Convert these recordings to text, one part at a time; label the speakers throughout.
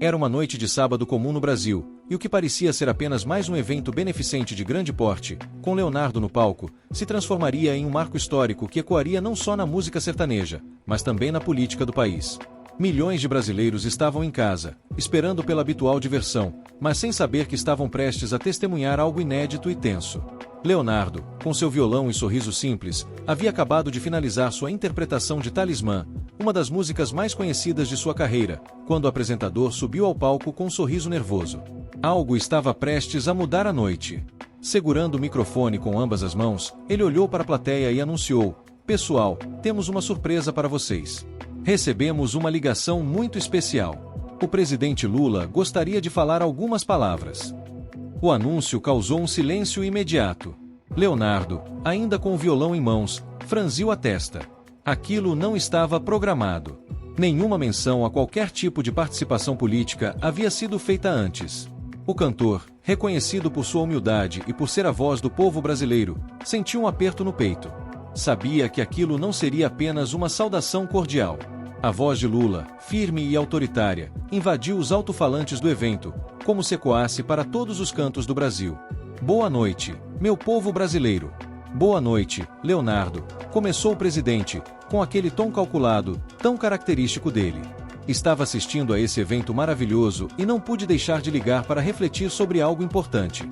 Speaker 1: Era uma noite de sábado comum no Brasil, e o que parecia ser apenas mais um evento beneficente de grande porte, com Leonardo no palco, se transformaria em um marco histórico que ecoaria não só na música sertaneja, mas também na política do país. Milhões de brasileiros estavam em casa, esperando pela habitual diversão, mas sem saber que estavam prestes a testemunhar algo inédito e tenso. Leonardo, com seu violão e sorriso simples, havia acabado de finalizar sua interpretação de Talismã, uma das músicas mais conhecidas de sua carreira, quando o apresentador subiu ao palco com um sorriso nervoso. Algo estava prestes a mudar a noite. Segurando o microfone com ambas as mãos, ele olhou para a plateia e anunciou: "Pessoal, temos uma surpresa para vocês. Recebemos uma ligação muito especial. O presidente Lula gostaria de falar algumas palavras." O anúncio causou um silêncio imediato. Leonardo, ainda com o violão em mãos, franziu a testa. Aquilo não estava programado. Nenhuma menção a qualquer tipo de participação política havia sido feita antes. O cantor, reconhecido por sua humildade e por ser a voz do povo brasileiro, sentiu um aperto no peito. Sabia que aquilo não seria apenas uma saudação cordial. A voz de Lula, firme e autoritária, invadiu os alto-falantes do evento, como se ecoasse para todos os cantos do Brasil. "Boa noite, meu povo brasileiro. Boa noite, Leonardo", começou o presidente, com aquele tom calculado, tão característico dele. Estava assistindo a esse evento maravilhoso e não pude deixar de ligar para refletir sobre algo importante.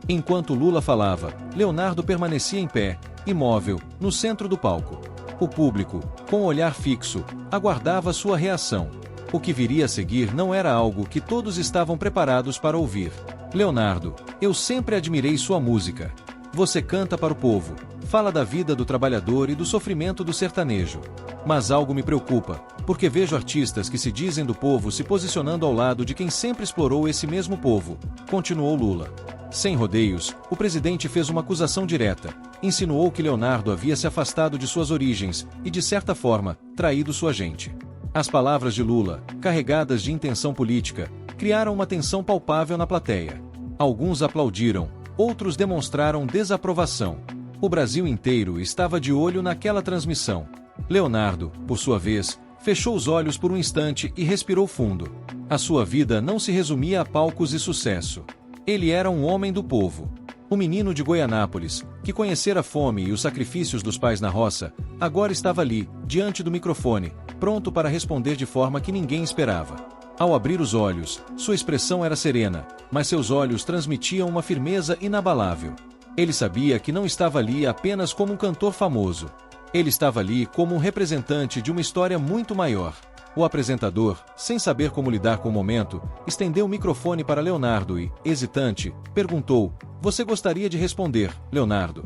Speaker 1: Enquanto Lula falava, Leonardo permanecia em pé, imóvel, no centro do palco. O público, com o olhar fixo, aguardava sua reação. O que viria a seguir não era algo que todos estavam preparados para ouvir. "Leonardo, eu sempre admirei sua música. Você canta para o povo, fala da vida do trabalhador e do sofrimento do sertanejo. Mas algo me preocupa, porque vejo artistas que se dizem do povo se posicionando ao lado de quem sempre explorou esse mesmo povo", continuou Lula. Sem rodeios, o presidente fez uma acusação direta. Insinuou que Leonardo havia se afastado de suas origens e, de certa forma, traído sua gente. As palavras de Lula, carregadas de intenção política, criaram uma tensão palpável na plateia. Alguns aplaudiram, outros demonstraram desaprovação. O Brasil inteiro estava de olho naquela transmissão. Leonardo, por sua vez, fechou os olhos por um instante e respirou fundo. A sua vida não se resumia a palcos e sucesso. Ele era um homem do povo. O menino de Goianápolis, que conhecera a fome e os sacrifícios dos pais na roça, agora estava ali, diante do microfone, pronto para responder de forma que ninguém esperava. Ao abrir os olhos, sua expressão era serena, mas seus olhos transmitiam uma firmeza inabalável. Ele sabia que não estava ali apenas como um cantor famoso. Ele estava ali como um representante de uma história muito maior. O apresentador, sem saber como lidar com o momento, estendeu o microfone para Leonardo e, hesitante, perguntou: "Você gostaria de responder, Leonardo?"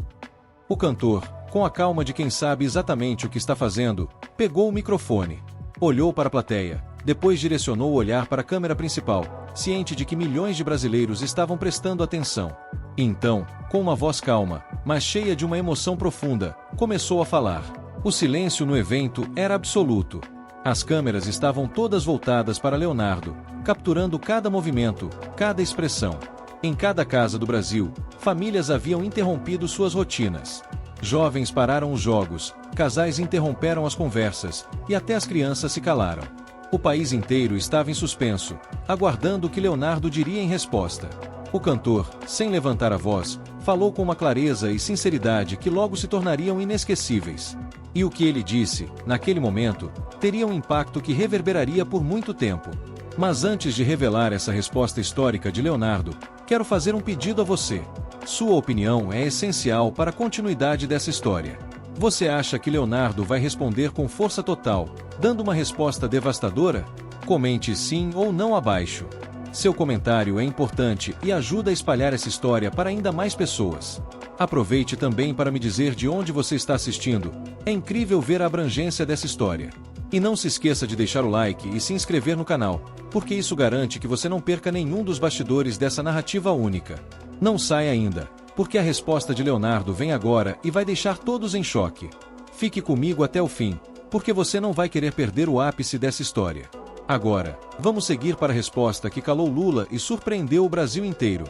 Speaker 1: O cantor, com a calma de quem sabe exatamente o que está fazendo, pegou o microfone. Olhou para a plateia, depois direcionou o olhar para a câmera principal, ciente de que milhões de brasileiros estavam prestando atenção. E então, com uma voz calma, mas cheia de uma emoção profunda, começou a falar. O silêncio no evento era absoluto. As câmeras estavam todas voltadas para Leonardo, capturando cada movimento, cada expressão. Em cada casa do Brasil, famílias haviam interrompido suas rotinas. Jovens pararam os jogos, casais interromperam as conversas, e até as crianças se calaram. O país inteiro estava em suspenso, aguardando o que Leonardo diria em resposta. O cantor, sem levantar a voz, falou com uma clareza e sinceridade que logo se tornariam inesquecíveis. E o que ele disse, naquele momento, teria um impacto que reverberaria por muito tempo. Mas antes de revelar essa resposta histórica de Leonardo, quero fazer um pedido a você. Sua opinião é essencial para a continuidade dessa história. Você acha que Leonardo vai responder com força total, dando uma resposta devastadora? Comente sim ou não abaixo. Seu comentário é importante e ajuda a espalhar essa história para ainda mais pessoas. Aproveite também para me dizer de onde você está assistindo. É incrível ver a abrangência dessa história. E não se esqueça de deixar o like e se inscrever no canal, porque isso garante que você não perca nenhum dos bastidores dessa narrativa única. Não saia ainda, porque a resposta de Leonardo vem agora e vai deixar todos em choque. Fique comigo até o fim, porque você não vai querer perder o ápice dessa história. Agora, vamos seguir para a resposta que calou Lula e surpreendeu o Brasil inteiro.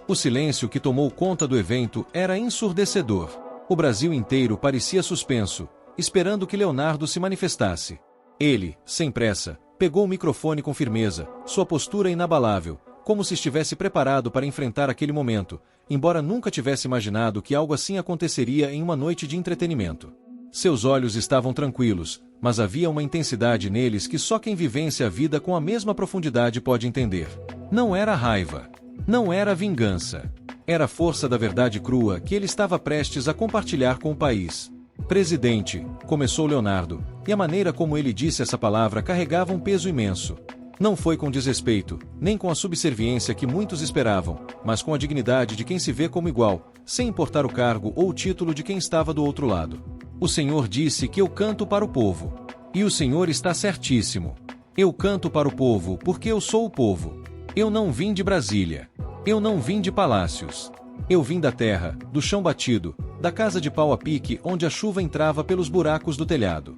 Speaker 1: O silêncio que tomou conta do evento era ensurdecedor. O Brasil inteiro parecia suspenso, esperando que Leonardo se manifestasse. Ele, sem pressa, Pegou o microfone com firmeza, sua postura inabalável, como se estivesse preparado para enfrentar aquele momento, embora nunca tivesse imaginado que algo assim aconteceria em uma noite de entretenimento. Seus olhos estavam tranquilos, mas havia uma intensidade neles que só quem vivencia a vida com a mesma profundidade pode entender. Não era raiva. Não era vingança. Era a força da verdade crua que ele estava prestes a compartilhar com o país. Presidente, começou Leonardo, e a maneira como ele disse essa palavra carregava um peso imenso. Não foi com desrespeito, nem com a subserviência que muitos esperavam, mas com a dignidade de quem se vê como igual, sem importar o cargo ou o título de quem estava do outro lado. O Senhor disse que eu canto para o povo. E o Senhor está certíssimo. Eu canto para o povo porque eu sou o povo. Eu não vim de Brasília. Eu não vim de palácios. Eu vim da terra, do chão batido, da casa de pau a pique onde a chuva entrava pelos buracos do telhado.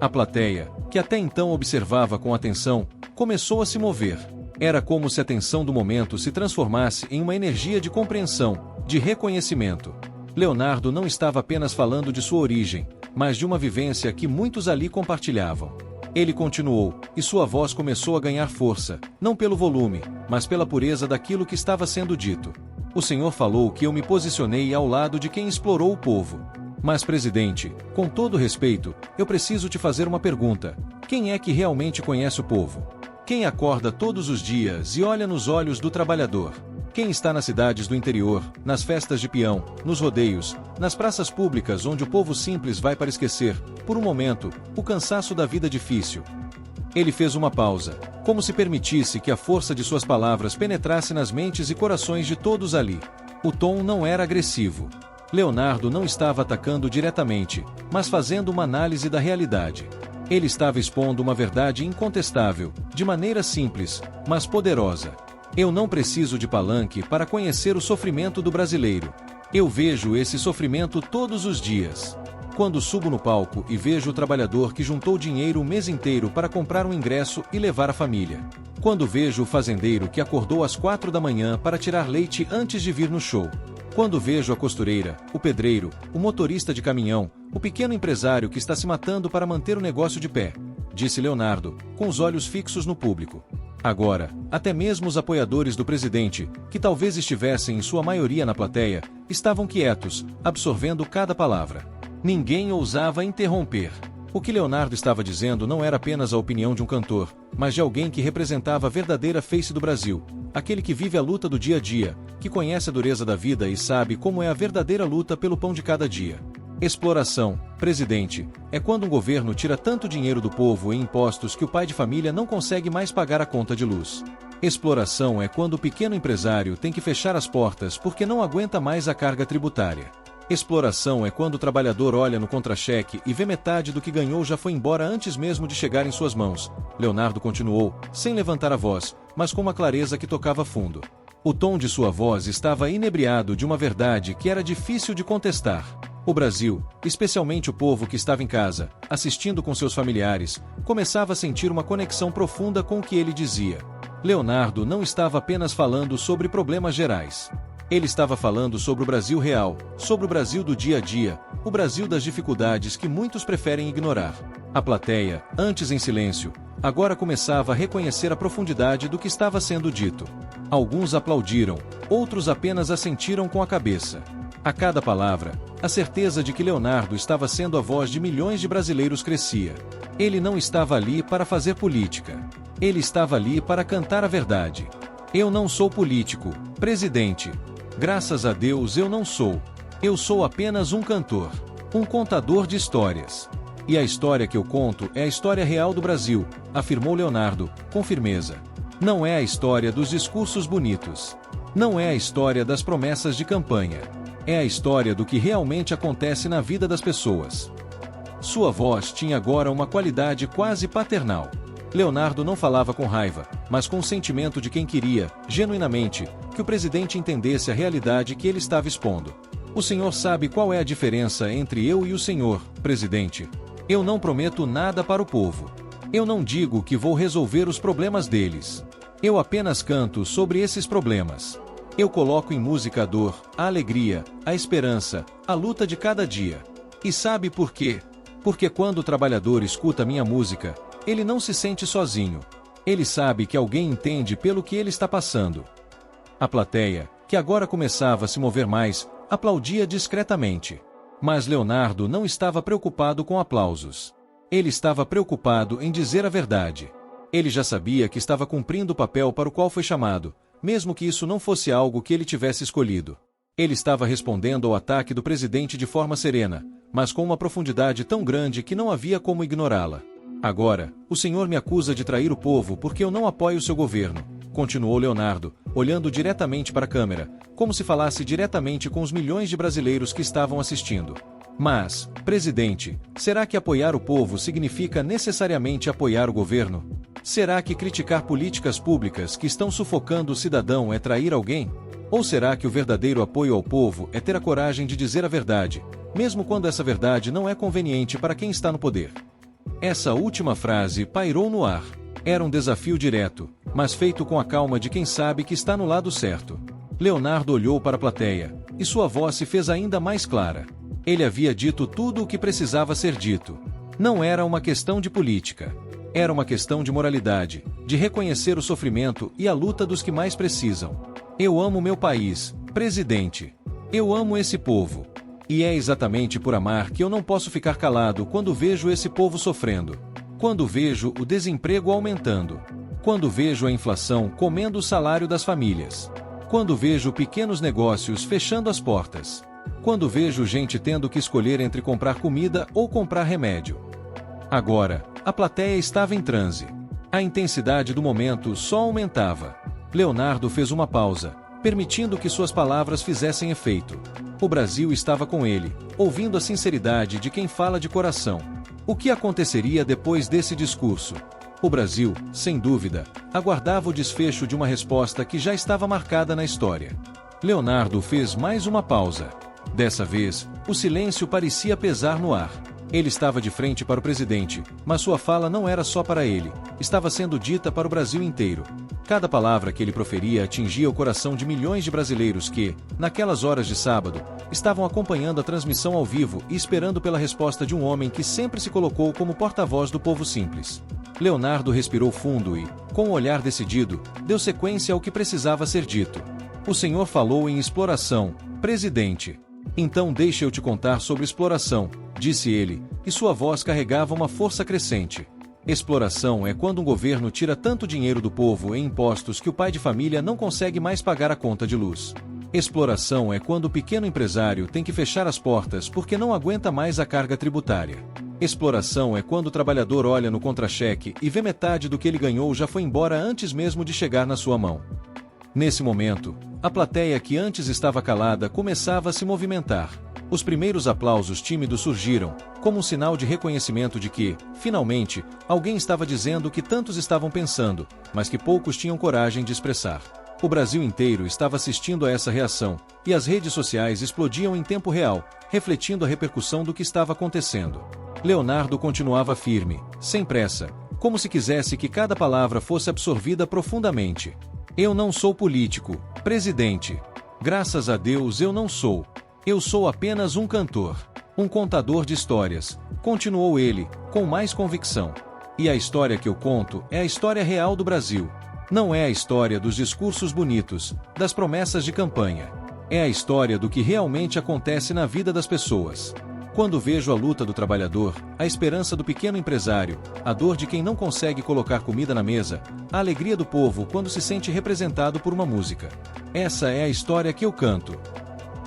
Speaker 1: A plateia, que até então observava com atenção, começou a se mover. Era como se a tensão do momento se transformasse em uma energia de compreensão, de reconhecimento. Leonardo não estava apenas falando de sua origem, mas de uma vivência que muitos ali compartilhavam. Ele continuou, e sua voz começou a ganhar força, não pelo volume, mas pela pureza daquilo que estava sendo dito. O Senhor falou que eu me posicionei ao lado de quem explorou o povo. Mas, presidente, com todo respeito, eu preciso te fazer uma pergunta. Quem é que realmente conhece o povo? Quem acorda todos os dias e olha nos olhos do trabalhador? Quem está nas cidades do interior, nas festas de peão, nos rodeios, nas praças públicas onde o povo simples vai para esquecer, por um momento, o cansaço da vida difícil? Ele fez uma pausa, como se permitisse que a força de suas palavras penetrasse nas mentes e corações de todos ali. O tom não era agressivo. Leonardo não estava atacando diretamente, mas fazendo uma análise da realidade. Ele estava expondo uma verdade incontestável, de maneira simples, mas poderosa. Eu não preciso de palanque para conhecer o sofrimento do brasileiro. Eu vejo esse sofrimento todos os dias. Quando subo no palco e vejo o trabalhador que juntou dinheiro o mês inteiro para comprar um ingresso e levar a família. Quando vejo o fazendeiro que acordou às 4 da manhã para tirar leite antes de vir no show. Quando vejo a costureira, o pedreiro, o motorista de caminhão, o pequeno empresário que está se matando para manter o negócio de pé, disse Leonardo, com os olhos fixos no público. Agora, até mesmo os apoiadores do presidente, que talvez estivessem em sua maioria na plateia, estavam quietos, absorvendo cada palavra. Ninguém ousava interromper. O que Leonardo estava dizendo não era apenas a opinião de um cantor, mas de alguém que representava a verdadeira face do Brasil, aquele que vive a luta do dia a dia, que conhece a dureza da vida e sabe como é a verdadeira luta pelo pão de cada dia. Exploração, presidente, é quando um governo tira tanto dinheiro do povo em impostos que o pai de família não consegue mais pagar a conta de luz. Exploração é quando o pequeno empresário tem que fechar as portas porque não aguenta mais a carga tributária. Exploração é quando o trabalhador olha no contra-cheque e vê metade do que ganhou já foi embora antes mesmo de chegar em suas mãos. Leonardo continuou, sem levantar a voz, mas com uma clareza que tocava fundo. O tom de sua voz estava inebriado de uma verdade que era difícil de contestar. O Brasil, especialmente o povo que estava em casa, assistindo com seus familiares, começava a sentir uma conexão profunda com o que ele dizia. Leonardo não estava apenas falando sobre problemas gerais. Ele estava falando sobre o Brasil real, sobre o Brasil do dia a dia, o Brasil das dificuldades que muitos preferem ignorar. A plateia, antes em silêncio, agora começava a reconhecer a profundidade do que estava sendo dito. Alguns aplaudiram, outros apenas assentiram com a cabeça. A cada palavra, a certeza de que Leonardo estava sendo a voz de milhões de brasileiros crescia. Ele não estava ali para fazer política. Ele estava ali para cantar a verdade. Eu não sou político, presidente. Graças a Deus eu não sou. Eu sou apenas um cantor, um contador de histórias. E a história que eu conto é a história real do Brasil, afirmou Leonardo, com firmeza. Não é a história dos discursos bonitos. Não é a história das promessas de campanha. É a história do que realmente acontece na vida das pessoas. Sua voz tinha agora uma qualidade quase paternal. Leonardo não falava com raiva, mas com o sentimento de quem queria, genuinamente, que o presidente entendesse a realidade que ele estava expondo. O senhor sabe qual é a diferença entre eu e o senhor, presidente. Eu não prometo nada para o povo. Eu não digo que vou resolver os problemas deles. Eu apenas canto sobre esses problemas. Eu coloco em música a dor, a alegria, a esperança, a luta de cada dia. E sabe por quê? Porque quando o trabalhador escuta minha música, ele não se sente sozinho. Ele sabe que alguém entende pelo que ele está passando. A plateia, que agora começava a se mover mais, aplaudia discretamente. Mas Leonardo não estava preocupado com aplausos. Ele estava preocupado em dizer a verdade. Ele já sabia que estava cumprindo o papel para o qual foi chamado, mesmo que isso não fosse algo que ele tivesse escolhido. Ele estava respondendo ao ataque do presidente de forma serena, mas com uma profundidade tão grande que não havia como ignorá-la. Agora, o senhor me acusa de trair o povo porque eu não apoio seu governo, continuou Leonardo, olhando diretamente para a câmera, como se falasse diretamente com os milhões de brasileiros que estavam assistindo. Mas, presidente, será que apoiar o povo significa necessariamente apoiar o governo? Será que criticar políticas públicas que estão sufocando o cidadão é trair alguém? Ou será que o verdadeiro apoio ao povo é ter a coragem de dizer a verdade, mesmo quando essa verdade não é conveniente para quem está no poder? Essa última frase pairou no ar. Era um desafio direto, mas feito com a calma de quem sabe que está no lado certo. Leonardo olhou para a plateia, e sua voz se fez ainda mais clara. Ele havia dito tudo o que precisava ser dito. Não era uma questão de política. Era uma questão de moralidade, de reconhecer o sofrimento e a luta dos que mais precisam. Eu amo meu país, presidente. Eu amo esse povo. E é exatamente por amar que eu não posso ficar calado quando vejo esse povo sofrendo. Quando vejo o desemprego aumentando. Quando vejo a inflação comendo o salário das famílias. Quando vejo pequenos negócios fechando as portas. Quando vejo gente tendo que escolher entre comprar comida ou comprar remédio. Agora, a plateia estava em transe. A intensidade do momento só aumentava. Leonardo fez uma pausa, permitindo que suas palavras fizessem efeito. O Brasil estava com ele, ouvindo a sinceridade de quem fala de coração. O que aconteceria depois desse discurso? O Brasil, sem dúvida, aguardava o desfecho de uma resposta que já estava marcada na história. Leonardo fez mais uma pausa. Dessa vez, o silêncio parecia pesar no ar. Ele estava de frente para o presidente, mas sua fala não era só para ele, estava sendo dita para o Brasil inteiro. Cada palavra que ele proferia atingia o coração de milhões de brasileiros que, naquelas horas de sábado, estavam acompanhando a transmissão ao vivo e esperando pela resposta de um homem que sempre se colocou como porta-voz do povo simples. Leonardo respirou fundo e, com um olhar decidido, deu sequência ao que precisava ser dito. O senhor falou em exploração, presidente. Então deixe eu te contar sobre exploração, disse ele, e sua voz carregava uma força crescente. Exploração é quando um governo tira tanto dinheiro do povo em impostos que o pai de família não consegue mais pagar a conta de luz. Exploração é quando o pequeno empresário tem que fechar as portas porque não aguenta mais a carga tributária. Exploração é quando o trabalhador olha no contra-cheque e vê metade do que ele ganhou já foi embora antes mesmo de chegar na sua mão. Nesse momento, a plateia que antes estava calada começava a se movimentar. Os primeiros aplausos tímidos surgiram, como um sinal de reconhecimento de que, finalmente, alguém estava dizendo o que tantos estavam pensando, mas que poucos tinham coragem de expressar. O Brasil inteiro estava assistindo a essa reação, e as redes sociais explodiam em tempo real, refletindo a repercussão do que estava acontecendo. Leonardo continuava firme, sem pressa, como se quisesse que cada palavra fosse absorvida profundamente. Eu não sou político, presidente. Graças a Deus eu não sou. Eu sou apenas um cantor, um contador de histórias, continuou ele, com mais convicção. E a história que eu conto é a história real do Brasil. Não é a história dos discursos bonitos, das promessas de campanha. É a história do que realmente acontece na vida das pessoas. Quando vejo a luta do trabalhador, a esperança do pequeno empresário, a dor de quem não consegue colocar comida na mesa, a alegria do povo quando se sente representado por uma música. Essa é a história que eu canto.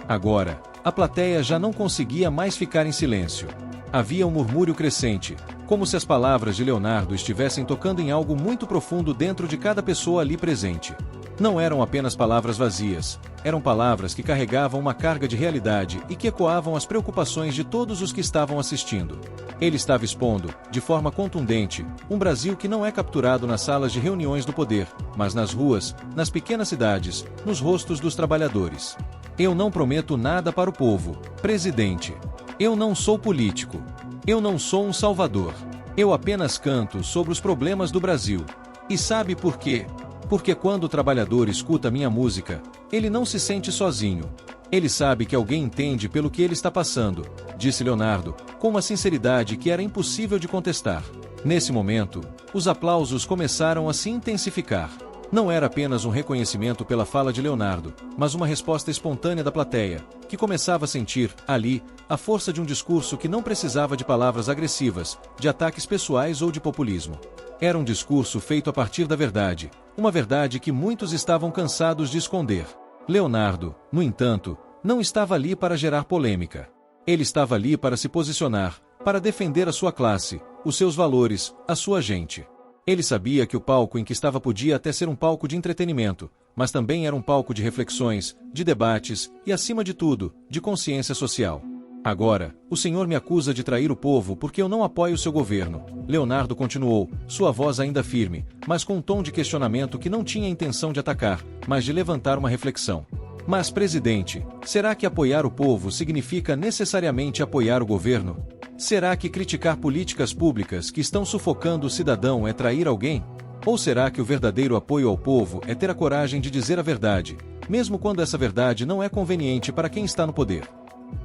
Speaker 1: Agora, a plateia já não conseguia mais ficar em silêncio. Havia um murmúrio crescente, como se as palavras de Leonardo estivessem tocando em algo muito profundo dentro de cada pessoa ali presente. Não eram apenas palavras vazias, eram palavras que carregavam uma carga de realidade e que ecoavam as preocupações de todos os que estavam assistindo. Ele estava expondo, de forma contundente, um Brasil que não é capturado nas salas de reuniões do poder, mas nas ruas, nas pequenas cidades, nos rostos dos trabalhadores. Eu não prometo nada para o povo, presidente. Eu não sou político. Eu não sou um salvador. Eu apenas canto sobre os problemas do Brasil. E sabe por quê? Porque quando o trabalhador escuta minha música, ele não se sente sozinho. Ele sabe que alguém entende pelo que ele está passando. disse Leonardo, com uma sinceridade que era impossível de contestar. Nesse momento, os aplausos começaram a se intensificar. Não era apenas um reconhecimento pela fala de Leonardo, mas uma resposta espontânea da plateia, que começava a sentir, ali, a força de um discurso que não precisava de palavras agressivas, de ataques pessoais ou de populismo. Era um discurso feito a partir da verdade, uma verdade que muitos estavam cansados de esconder. Leonardo, no entanto, não estava ali para gerar polêmica. Ele estava ali para se posicionar, para defender a sua classe, os seus valores, a sua gente. Ele sabia que o palco em que estava podia até ser um palco de entretenimento, mas também era um palco de reflexões, de debates e, acima de tudo, de consciência social. Agora, o senhor me acusa de trair o povo porque eu não apoio seu governo. Leonardo continuou, sua voz ainda firme, mas com um tom de questionamento que não tinha intenção de atacar, mas de levantar uma reflexão. Mas, presidente, será que apoiar o povo significa necessariamente apoiar o governo? Será que criticar políticas públicas que estão sufocando o cidadão é trair alguém? Ou será que o verdadeiro apoio ao povo é ter a coragem de dizer a verdade, mesmo quando essa verdade não é conveniente para quem está no poder?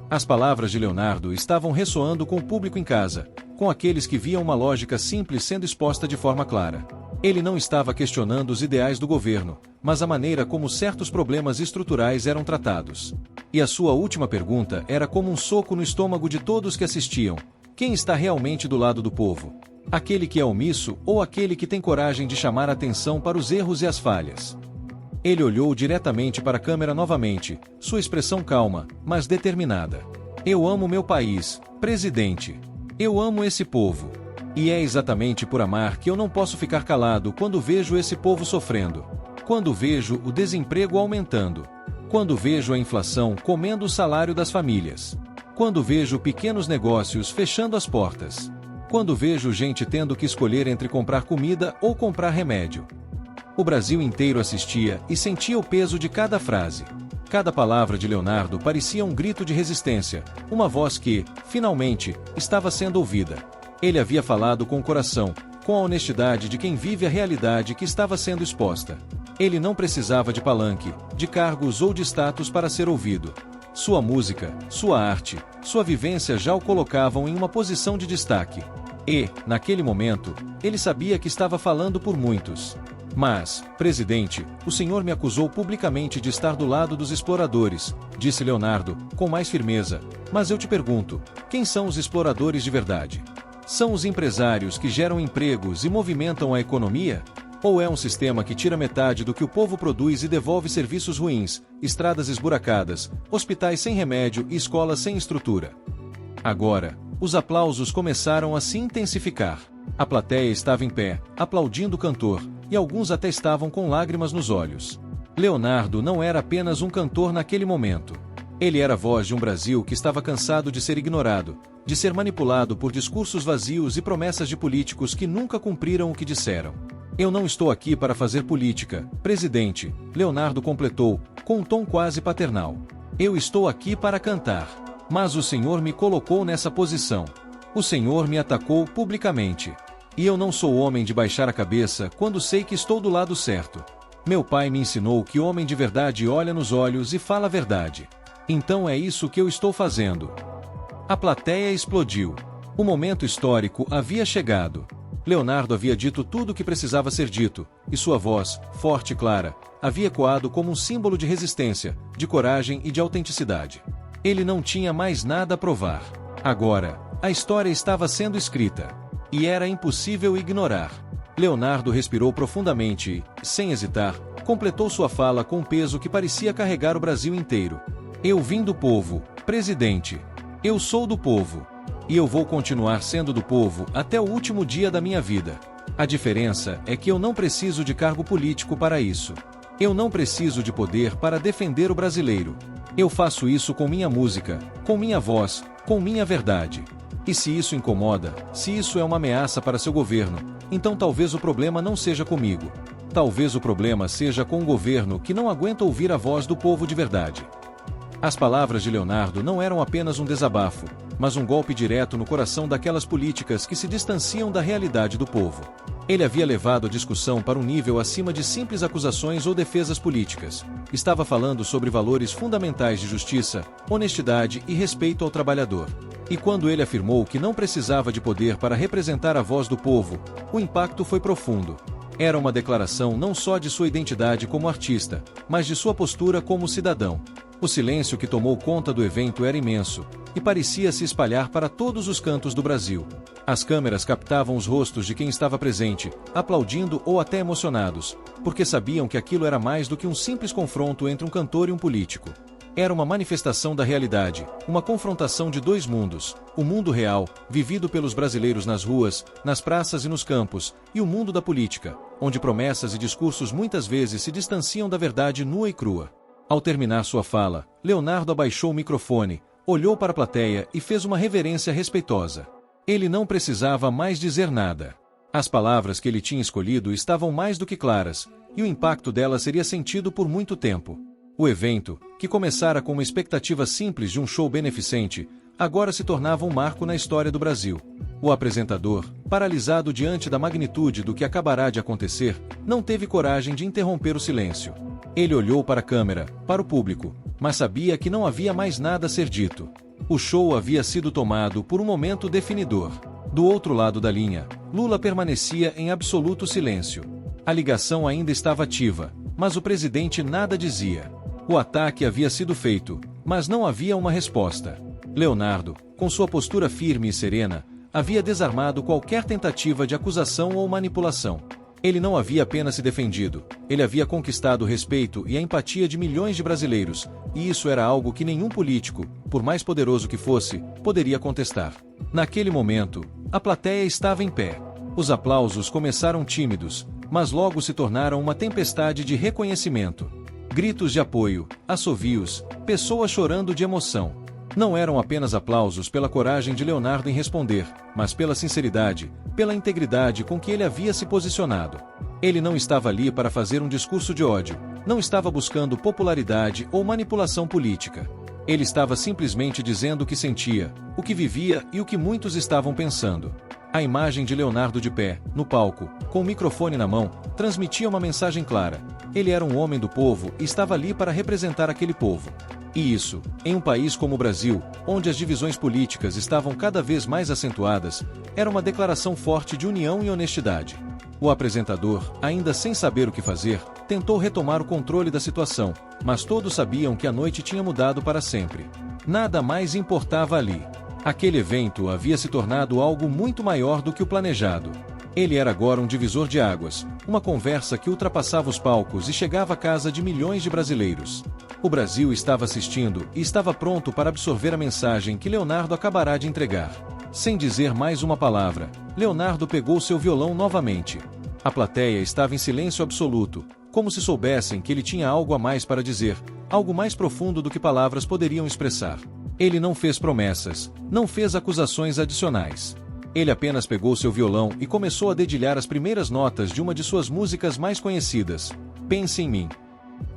Speaker 1: As palavras de Leonardo estavam ressoando com o público em casa, com aqueles que viam uma lógica simples sendo exposta de forma clara. Ele não estava questionando os ideais do governo, mas a maneira como certos problemas estruturais eram tratados. E a sua última pergunta era como um soco no estômago de todos que assistiam: quem está realmente do lado do povo? Aquele que é omisso ou aquele que tem coragem de chamar a atenção para os erros e as falhas? Ele olhou diretamente para a câmera novamente, sua expressão calma, mas determinada. Eu amo meu país, presidente. Eu amo esse povo. E é exatamente por amar que eu não posso ficar calado quando vejo esse povo sofrendo. Quando vejo o desemprego aumentando. Quando vejo a inflação comendo o salário das famílias. Quando vejo pequenos negócios fechando as portas. Quando vejo gente tendo que escolher entre comprar comida ou comprar remédio. O Brasil inteiro assistia e sentia o peso de cada frase. Cada palavra de Leonardo parecia um grito de resistência, uma voz que, finalmente, estava sendo ouvida. Ele havia falado com o coração, com a honestidade de quem vive a realidade que estava sendo exposta. Ele não precisava de palanque, de cargos ou de status para ser ouvido. Sua música, sua arte, sua vivência já o colocavam em uma posição de destaque. E, naquele momento, ele sabia que estava falando por muitos. Mas, presidente, o senhor me acusou publicamente de estar do lado dos exploradores, disse Leonardo, com mais firmeza. Mas eu te pergunto, quem são os exploradores de verdade? São os empresários que geram empregos e movimentam a economia? Ou é um sistema que tira metade do que o povo produz e devolve serviços ruins, estradas esburacadas, hospitais sem remédio e escolas sem estrutura? Agora, os aplausos começaram a se intensificar. A plateia estava em pé, aplaudindo o cantor, e alguns até estavam com lágrimas nos olhos. Leonardo não era apenas um cantor naquele momento. Ele era a voz de um Brasil que estava cansado de ser ignorado, de ser manipulado por discursos vazios e promessas de políticos que nunca cumpriram o que disseram. Eu não estou aqui para fazer política, presidente, Leonardo completou, com um tom quase paternal. Eu estou aqui para cantar. Mas o senhor me colocou nessa posição. O senhor me atacou publicamente. E eu não sou homem de baixar a cabeça quando sei que estou do lado certo. Meu pai me ensinou que homem de verdade olha nos olhos e fala a verdade. Então é isso que eu estou fazendo. A plateia explodiu. O momento histórico havia chegado. Leonardo havia dito tudo o que precisava ser dito, e sua voz, forte e clara, havia ecoado como um símbolo de resistência, de coragem e de autenticidade. Ele não tinha mais nada a provar. Agora, a história estava sendo escrita. E era impossível ignorar. Leonardo respirou profundamente e, sem hesitar, completou sua fala com um peso que parecia carregar o Brasil inteiro. Eu vim do povo, presidente. Eu sou do povo. E eu vou continuar sendo do povo até o último dia da minha vida. A diferença é que eu não preciso de cargo político para isso. Eu não preciso de poder para defender o brasileiro. Eu faço isso com minha música, com minha voz, com minha verdade. E se isso incomoda, se isso é uma ameaça para seu governo, então talvez o problema não seja comigo. Talvez o problema seja com um governo que não aguenta ouvir a voz do povo de verdade. As palavras de Leonardo não eram apenas um desabafo, mas um golpe direto no coração daquelas políticas que se distanciam da realidade do povo. Ele havia levado a discussão para um nível acima de simples acusações ou defesas políticas. Estava falando sobre valores fundamentais de justiça, honestidade e respeito ao trabalhador. E quando ele afirmou que não precisava de poder para representar a voz do povo, o impacto foi profundo. Era uma declaração não só de sua identidade como artista, mas de sua postura como cidadão. O silêncio que tomou conta do evento era imenso, e parecia se espalhar para todos os cantos do Brasil. As câmeras captavam os rostos de quem estava presente, aplaudindo ou até emocionados, porque sabiam que aquilo era mais do que um simples confronto entre um cantor e um político. Era uma manifestação da realidade, uma confrontação de dois mundos: o mundo real, vivido pelos brasileiros nas ruas, nas praças e nos campos, e o mundo da política, onde promessas e discursos muitas vezes se distanciam da verdade nua e crua. Ao terminar sua fala, Leonardo abaixou o microfone, olhou para a plateia e fez uma reverência respeitosa. Ele não precisava mais dizer nada. As palavras que ele tinha escolhido estavam mais do que claras, e o impacto delas seria sentido por muito tempo. O evento, que começara com uma expectativa simples de um show beneficente, agora se tornava um marco na história do Brasil. O apresentador, paralisado diante da magnitude do que acabará de acontecer, não teve coragem de interromper o silêncio. Ele olhou para a câmera, para o público, mas sabia que não havia mais nada a ser dito. O show havia sido tomado por um momento definidor. Do outro lado da linha, Lula permanecia em absoluto silêncio. A ligação ainda estava ativa, mas o presidente nada dizia. O ataque havia sido feito, mas não havia uma resposta. Leonardo, com sua postura firme e serena, havia desarmado qualquer tentativa de acusação ou manipulação. Ele não havia apenas se defendido, ele havia conquistado o respeito e a empatia de milhões de brasileiros, e isso era algo que nenhum político, por mais poderoso que fosse, poderia contestar. Naquele momento, a plateia estava em pé. Os aplausos começaram tímidos, mas logo se tornaram uma tempestade de reconhecimento. Gritos de apoio, assovios, pessoas chorando de emoção. Não eram apenas aplausos pela coragem de Leonardo em responder, mas pela sinceridade, pela integridade com que ele havia se posicionado. Ele não estava ali para fazer um discurso de ódio, não estava buscando popularidade ou manipulação política. Ele estava simplesmente dizendo o que sentia, o que vivia e o que muitos estavam pensando. A imagem de Leonardo de pé, no palco, com o microfone na mão, transmitia uma mensagem clara. Ele era um homem do povo e estava ali para representar aquele povo. E isso, em um país como o Brasil, onde as divisões políticas estavam cada vez mais acentuadas, era uma declaração forte de união e honestidade. O apresentador, ainda sem saber o que fazer, tentou retomar o controle da situação, mas todos sabiam que a noite tinha mudado para sempre. Nada mais importava ali. Aquele evento havia se tornado algo muito maior do que o planejado. Ele era agora um divisor de águas, uma conversa que ultrapassava os palcos e chegava à casa de milhões de brasileiros. O Brasil estava assistindo e estava pronto para absorver a mensagem que Leonardo acabará de entregar. Sem dizer mais uma palavra, Leonardo pegou seu violão novamente. A plateia estava em silêncio absoluto, como se soubessem que ele tinha algo a mais para dizer, algo mais profundo do que palavras poderiam expressar. Ele não fez promessas, não fez acusações adicionais. Ele apenas pegou seu violão e começou a dedilhar as primeiras notas de uma de suas músicas mais conhecidas, Pense em Mim.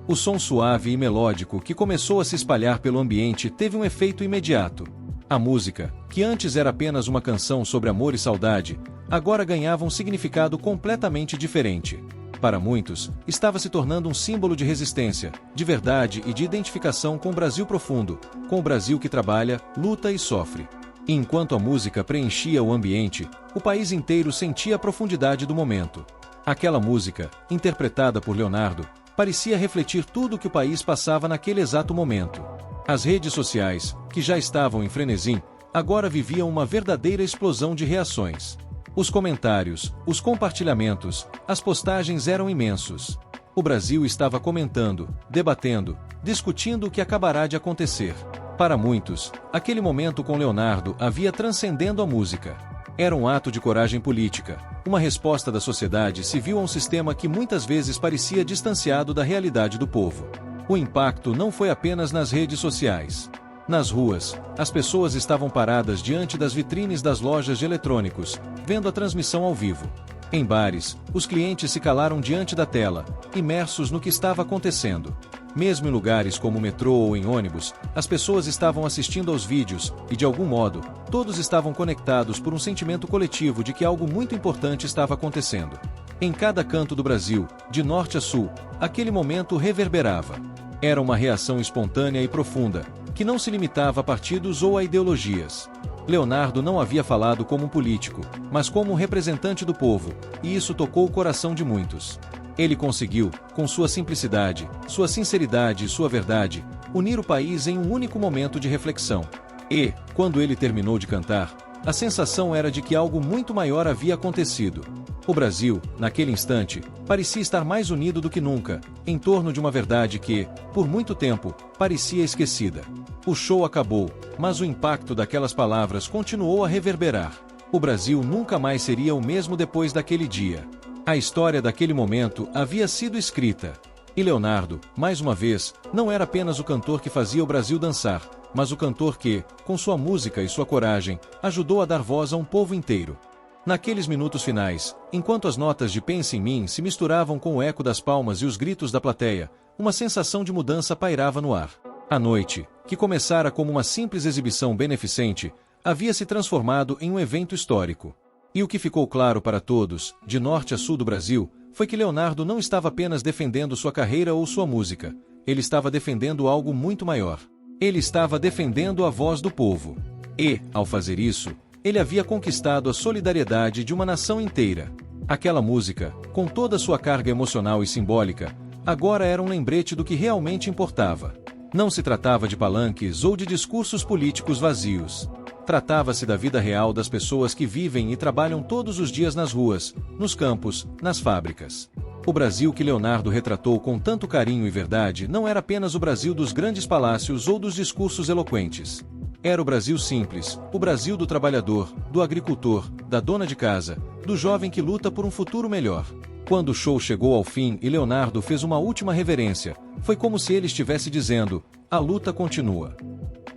Speaker 1: O som suave e melódico que começou a se espalhar pelo ambiente teve um efeito imediato. A música, que antes era apenas uma canção sobre amor e saudade, agora ganhava um significado completamente diferente. Para muitos, estava se tornando um símbolo de resistência, de verdade e de identificação com o Brasil profundo, com o Brasil que trabalha, luta e sofre. E enquanto a música preenchia o ambiente, o país inteiro sentia a profundidade do momento. Aquela música, interpretada por Leonardo, parecia refletir tudo o que o país passava naquele exato momento. As redes sociais, que já estavam em frenesi, agora viviam uma verdadeira explosão de reações. Os comentários, os compartilhamentos, as postagens eram imensos. O Brasil estava comentando, debatendo, discutindo o que acabará de acontecer. Para muitos, aquele momento com Leonardo havia transcendendo a música. Era um ato de coragem política, uma resposta da sociedade civil a um sistema que muitas vezes parecia distanciado da realidade do povo. O impacto não foi apenas nas redes sociais. Nas ruas, as pessoas estavam paradas diante das vitrines das lojas de eletrônicos, vendo a transmissão ao vivo. Em bares, os clientes se calaram diante da tela, imersos no que estava acontecendo. Mesmo em lugares como o metrô ou em ônibus, as pessoas estavam assistindo aos vídeos e, de algum modo, todos estavam conectados por um sentimento coletivo de que algo muito importante estava acontecendo. Em cada canto do Brasil, de norte a sul, aquele momento reverberava. Era uma reação espontânea e profunda, que não se limitava a partidos ou a ideologias. Leonardo não havia falado como um político, mas como um representante do povo, e isso tocou o coração de muitos. Ele conseguiu, com sua simplicidade, sua sinceridade e sua verdade, unir o país em um único momento de reflexão. E, quando ele terminou de cantar, a sensação era de que algo muito maior havia acontecido. O Brasil, naquele instante, parecia estar mais unido do que nunca, em torno de uma verdade que, por muito tempo, parecia esquecida. O show acabou, mas o impacto daquelas palavras continuou a reverberar. O Brasil nunca mais seria o mesmo depois daquele dia. A história daquele momento havia sido escrita. E Leonardo, mais uma vez, não era apenas o cantor que fazia o Brasil dançar, mas o cantor que, com sua música e sua coragem, ajudou a dar voz a um povo inteiro. Naqueles minutos finais, enquanto as notas de Pense em Mim se misturavam com o eco das palmas e os gritos da plateia, uma sensação de mudança pairava no ar. A noite, que começara como uma simples exibição beneficente, havia se transformado em um evento histórico. E o que ficou claro para todos, de norte a sul do Brasil, foi que Leonardo não estava apenas defendendo sua carreira ou sua música, ele estava defendendo algo muito maior. Ele estava defendendo a voz do povo. E, ao fazer isso, ele havia conquistado a solidariedade de uma nação inteira. Aquela música, com toda sua carga emocional e simbólica, agora era um lembrete do que realmente importava. Não se tratava de palanques ou de discursos políticos vazios. Tratava-se da vida real das pessoas que vivem e trabalham todos os dias nas ruas, nos campos, nas fábricas. O Brasil que Leonardo retratou com tanto carinho e verdade não era apenas o Brasil dos grandes palácios ou dos discursos eloquentes. Era o Brasil simples, o Brasil do trabalhador, do agricultor, da dona de casa, do jovem que luta por um futuro melhor. Quando o show chegou ao fim e Leonardo fez uma última reverência, foi como se ele estivesse dizendo: a luta continua.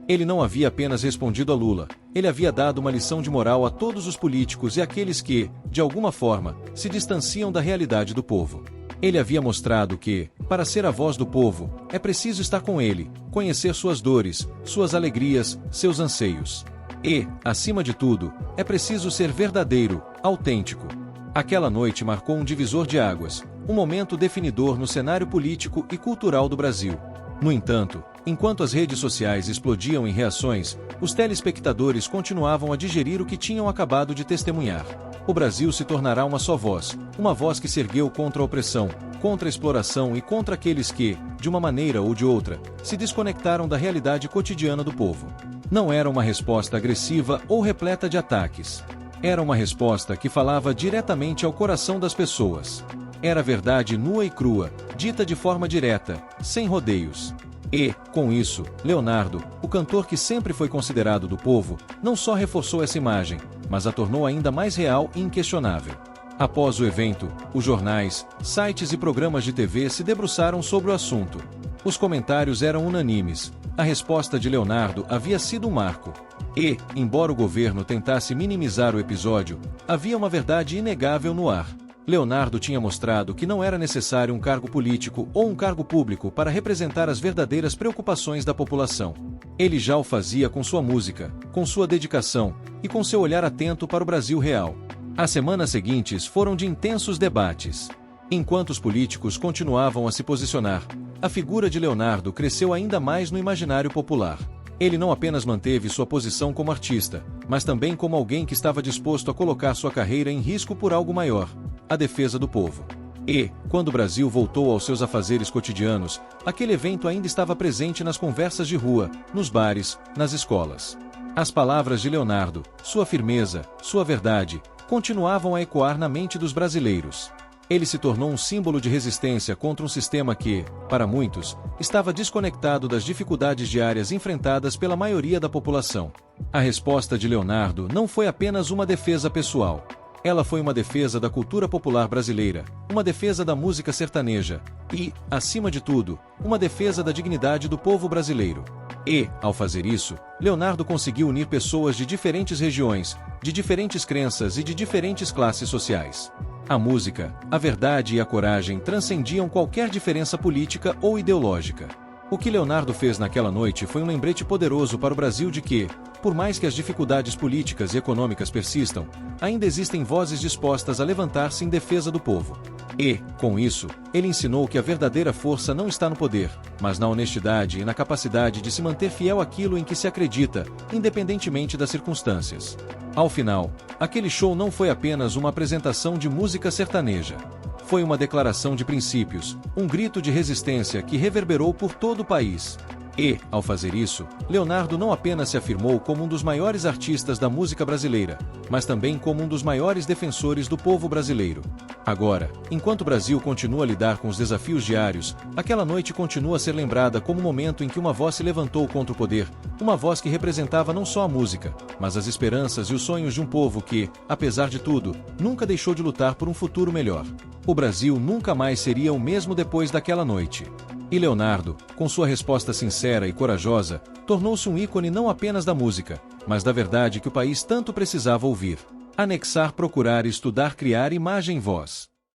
Speaker 1: Ele não havia apenas respondido a Lula, ele havia dado uma lição de moral a todos os políticos e àqueles que, de alguma forma, se distanciam da realidade do povo. Ele havia mostrado que, para ser a voz do povo, é preciso estar com ele, conhecer suas dores, suas alegrias, seus anseios. E, acima de tudo, é preciso ser verdadeiro, autêntico. Aquela noite marcou um divisor de águas, um momento definidor no cenário político e cultural do Brasil. No entanto, enquanto as redes sociais explodiam em reações, os telespectadores continuavam a digerir o que tinham acabado de testemunhar. O Brasil se tornará uma só voz, uma voz que se ergueu contra a opressão, contra a exploração e contra aqueles que, de uma maneira ou de outra, se desconectaram da realidade cotidiana do povo. Não era uma resposta agressiva ou repleta de ataques. Era uma resposta que falava diretamente ao coração das pessoas. Era verdade nua e crua, dita de forma direta, sem rodeios. E, com isso, Leonardo, o cantor que sempre foi considerado do povo, não só reforçou essa imagem, mas a tornou ainda mais real e inquestionável. Após o evento, os jornais, sites e programas de TV se debruçaram sobre o assunto. Os comentários eram unânimes. A resposta de Leonardo havia sido um marco. E, embora o governo tentasse minimizar o episódio, havia uma verdade inegável no ar. Leonardo tinha mostrado que não era necessário um cargo político ou um cargo público para representar as verdadeiras preocupações da população. Ele já o fazia com sua música, com sua dedicação e com seu olhar atento para o Brasil real. As semanas seguintes foram de intensos debates. Enquanto os políticos continuavam a se posicionar, a figura de Leonardo cresceu ainda mais no imaginário popular. Ele não apenas manteve sua posição como artista, mas também como alguém que estava disposto a colocar sua carreira em risco por algo maior: a defesa do povo. E, quando o Brasil voltou aos seus afazeres cotidianos, aquele evento ainda estava presente nas conversas de rua, nos bares, nas escolas. As palavras de Leonardo, sua firmeza, sua verdade, continuavam a ecoar na mente dos brasileiros. Ele se tornou um símbolo de resistência contra um sistema que, para muitos, estava desconectado das dificuldades diárias enfrentadas pela maioria da população. A resposta de Leonardo não foi apenas uma defesa pessoal. Ela foi uma defesa da cultura popular brasileira, uma defesa da música sertaneja e, acima de tudo, uma defesa da dignidade do povo brasileiro. E, ao fazer isso, Leonardo conseguiu unir pessoas de diferentes regiões, de diferentes crenças e de diferentes classes sociais. A música, a verdade e a coragem transcendiam qualquer diferença política ou ideológica. O que Leonardo fez naquela noite foi um lembrete poderoso para o Brasil de que, por mais que as dificuldades políticas e econômicas persistam, ainda existem vozes dispostas a levantar-se em defesa do povo. E, com isso, ele ensinou que a verdadeira força não está no poder, mas na honestidade e na capacidade de se manter fiel àquilo em que se acredita, independentemente das circunstâncias. Ao final, aquele show não foi apenas uma apresentação de música sertaneja. Foi uma declaração de princípios, um grito de resistência que reverberou por todo o país. E, ao fazer isso, Leonardo não apenas se afirmou como um dos maiores artistas da música brasileira, mas também como um dos maiores defensores do povo brasileiro. Agora, enquanto o Brasil continua a lidar com os desafios diários, aquela noite continua a ser lembrada como o momento em que uma voz se levantou contra o poder, uma voz que representava não só a música, mas as esperanças e os sonhos de um povo que, apesar de tudo, nunca deixou de lutar por um futuro melhor. O Brasil nunca mais seria o mesmo depois daquela noite. E Leonardo, com sua resposta sincera e corajosa, tornou-se um ícone não apenas da música, mas da verdade que o país tanto precisava ouvir. Anexar, procurar, estudar, criar imagem e voz.